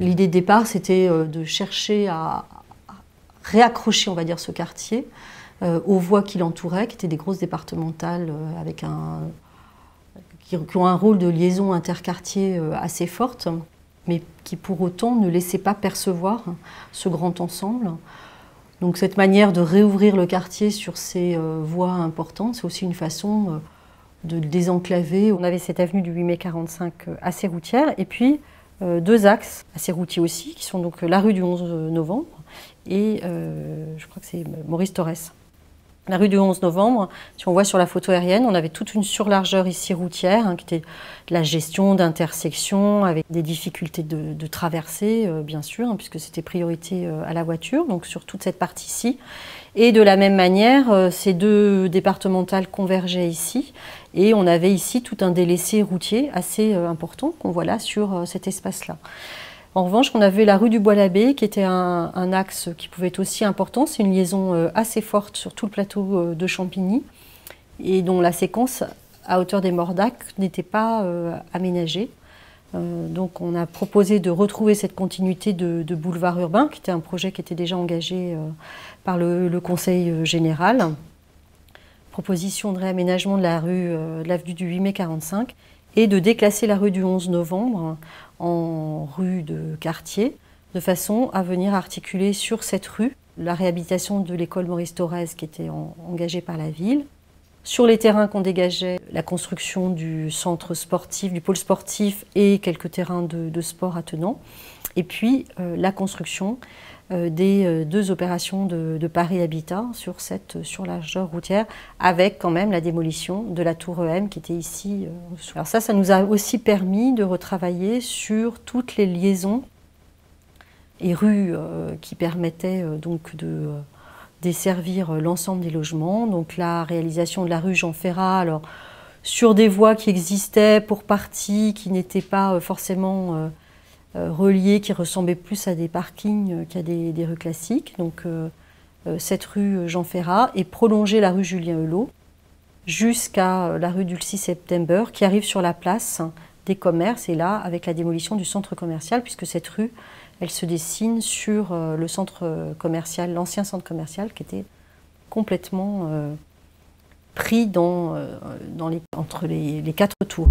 L'idée de départ, c'était de chercher à réaccrocher, on va dire, ce quartier aux voies qui l'entouraient, qui étaient des grosses départementales qui ont un rôle de liaison interquartier assez forte, mais qui pour autant ne laissaient pas percevoir ce grand ensemble. Donc cette manière de réouvrir le quartier sur ces voies importantes, c'est aussi une façon de le désenclaver. On avait cette avenue du 8 mai 45 assez routière, et puis deux axes assez routiers aussi, qui sont donc la rue du 11 novembre et je crois que c'est Maurice Thorez. La rue du 11 novembre, si on voit sur la photo aérienne, on avait toute une surlargeur ici routière, qui était de la gestion d'intersection avec des difficultés de traversée, bien sûr, puisque c'était priorité à la voiture, donc sur toute cette partie-ci. Et de la même manière, ces deux départementales convergeaient ici, et on avait ici tout un délaissé routier assez important qu'on voit là sur cet espace-là. En revanche, on avait la rue du Bois-l'Abbé, qui était un axe qui pouvait être aussi important. C'est une liaison assez forte sur tout le plateau de Champigny, et dont la séquence à hauteur des Mordacs n'était pas aménagée. Donc on a proposé de retrouver cette continuité de boulevard urbain, qui était un projet qui était déjà engagé par le Conseil général. Proposition de réaménagement de l'avenue du 8 mai 45, et de déclasser la rue du 11 novembre en rue de quartier, de façon à venir articuler sur cette rue la réhabilitation de l'école Maurice Thorez qui était engagée par la ville. Sur les terrains qu'on dégageait, la construction du centre sportif, du pôle sportif et quelques terrains de sport attenants. Et puis la construction des deux opérations de Paris Habitat sur cette surlargeur routière, avec quand même la démolition de la tour EM qui était ici. Alors ça nous a aussi permis de retravailler sur toutes les liaisons et rues qui permettaient donc de desservir l'ensemble des logements. Donc la réalisation de la rue Jean Ferrat, alors sur des voies qui existaient pour partie, qui n'étaient pas forcément reliés, qui ressemblaient plus à des parkings qu'à des rues classiques. Donc cette rue Jean Ferrat, et prolonger la rue Julien Hulot jusqu'à la rue du 6 septembre, qui arrive sur la place des commerces, et là avec la démolition du centre commercial, puisque cette rue, elle se dessine sur le centre commercial, l'ancien centre commercial, qui était complètement pris entre les quatre tours.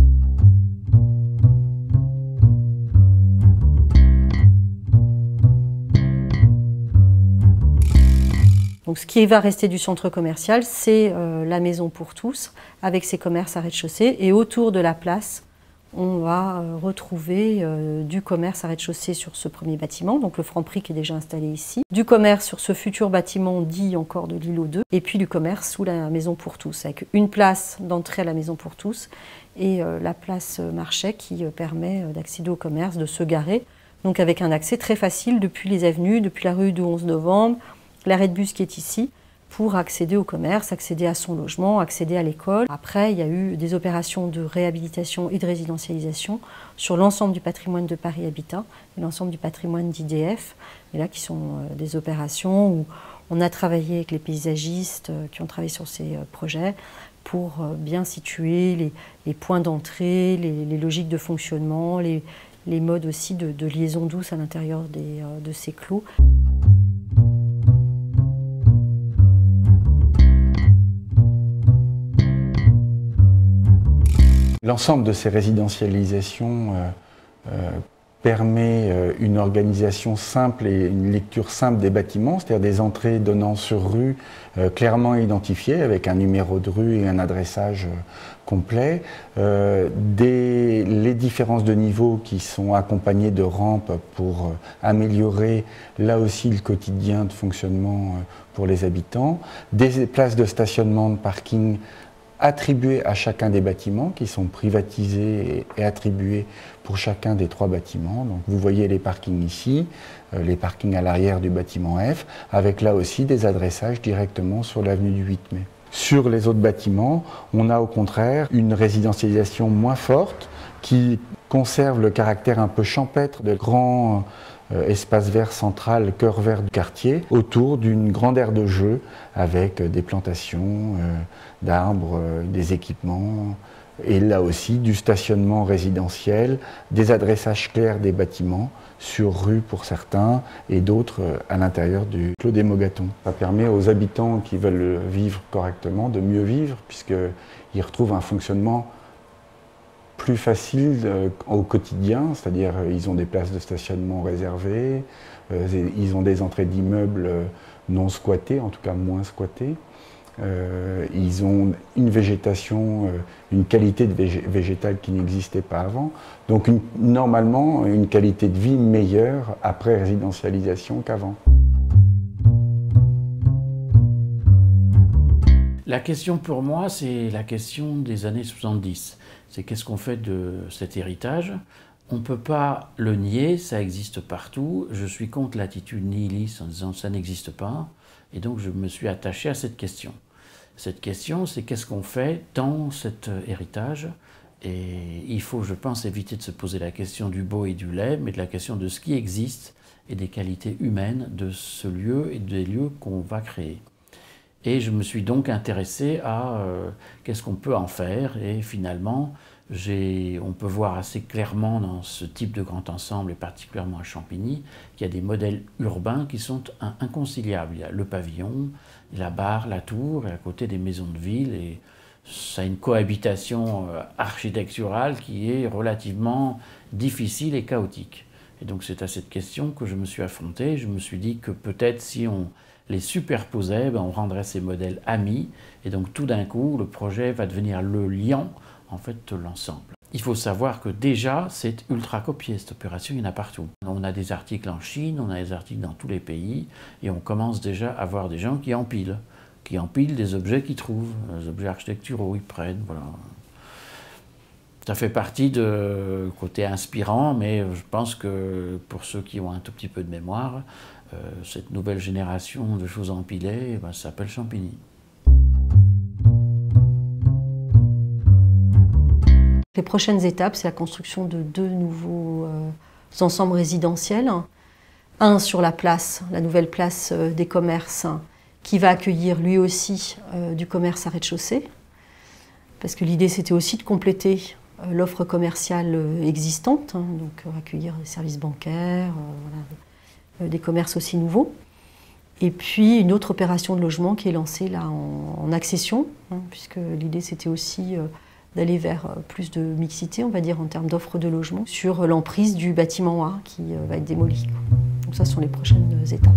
Donc, ce qui va rester du centre commercial, c'est la maison pour tous, avec ses commerces à rez-de-chaussée. Et autour de la place, on va retrouver du commerce à rez-de-chaussée sur ce premier bâtiment, donc le Franprix qui est déjà installé ici, du commerce sur ce futur bâtiment dit encore de l'îlot 2, et puis du commerce sous la maison pour tous, avec une place d'entrée à la maison pour tous, et la place Marchais qui permet d'accéder au commerce, de se garer, donc avec un accès très facile depuis les avenues, depuis la rue du 11 novembre, l'arrêt de bus qui est ici, pour accéder au commerce, accéder à son logement, accéder à l'école. Après, il y a eu des opérations de réhabilitation et de résidentialisation sur l'ensemble du patrimoine de Paris Habitat et l'ensemble du patrimoine d'IDF, et là qui sont des opérations où on a travaillé avec les paysagistes qui ont travaillé sur ces projets pour bien situer les points d'entrée, les logiques de fonctionnement, les modes aussi de liaison douce à l'intérieur de ces clos. L'ensemble de ces résidentialisations permet une organisation simple et une lecture simple des bâtiments, c'est-à-dire des entrées donnant sur rue clairement identifiées avec un numéro de rue et un adressage complet, les différences de niveau qui sont accompagnées de rampes pour améliorer là aussi le quotidien de fonctionnement pour les habitants, des places de stationnement, de parking attribués à chacun des bâtiments, qui sont privatisés et attribués pour chacun des trois bâtiments. Donc vous voyez les parkings ici, les parkings à l'arrière du bâtiment F, avec là aussi des adressages directement sur l'avenue du 8 mai. Sur les autres bâtiments, on a au contraire une résidentialisation moins forte qui conserve le caractère un peu champêtre de grands espace vert central, cœur vert du quartier, autour d'une grande aire de jeu, avec des plantations, d'arbres, des équipements, des bâtiments, des Et là aussi, du stationnement résidentiel, des adressages clairs des bâtiments, sur rue pour certains, et d'autres à l'intérieur du Clos des Mogatons. Ça permet aux habitants qui veulent vivre correctement de mieux vivre, puisqu'ils retrouvent un fonctionnement plus facile au quotidien, c'est-à-dire ils ont des places de stationnement réservées, ils ont des entrées d'immeubles non squattés, en tout cas moins squattés. Ils ont une végétation, une qualité de végétale qui n'existait pas avant. Donc normalement, une qualité de vie meilleure après résidentialisation qu'avant. La question pour moi, c'est la question des années 70. C'est qu'est-ce qu'on fait de cet héritage? On ne peut pas le nier, ça existe partout. Je suis contre l'attitude nihiliste en disant ça n'existe pas. Et donc je me suis attaché à cette question. Cette question, c'est qu'est-ce qu'on fait dans cet héritage? Et il faut, je pense, éviter de se poser la question du beau et du laid, mais de la question de ce qui existe et des qualités humaines de ce lieu et des lieux qu'on va créer. Et je me suis donc intéressé à qu'est-ce qu'on peut en faire. Et finalement, on peut voir assez clairement dans ce type de grand ensemble, et particulièrement à Champigny, qu'il y a des modèles urbains qui sont inconciliables. Il y a le pavillon, la barre, la tour, et à côté des maisons de ville. Et ça a une cohabitation architecturale qui est relativement difficile et chaotique. Et donc c'est à cette question que je me suis affronté. Je me suis dit que peut-être si on les superposait, on rendrait ces modèles amis. Et donc tout d'un coup, le projet va devenir le liant en fait de l'ensemble. Il faut savoir que déjà, c'est ultra copié, cette opération, il y en a partout. On a des articles en Chine, on a des articles dans tous les pays, et on commence déjà à voir des gens qui empilent des objets qu'ils trouvent, des objets architecturaux, ils prennent, voilà. Ça fait partie de côté inspirant, mais je pense que pour ceux qui ont un tout petit peu de mémoire, cette nouvelle génération de choses empilées, ça s'appelle Champigny. Les prochaines étapes, c'est la construction de 2 nouveaux ensembles résidentiels. Un sur la place, la nouvelle place des commerces, qui va accueillir lui aussi du commerce à rez-de-chaussée. Parce que l'idée, c'était aussi de compléter l'offre commerciale existante, donc accueillir des services bancaires, des commerces aussi nouveaux. Et puis une autre opération de logement qui est lancée là en accession, puisque l'idée, c'était aussi d'aller vers plus de mixité, on va dire, en termes d'offres de logement, sur l'emprise du bâtiment A qui va être démoli. Donc ça, ce sont les prochaines étapes.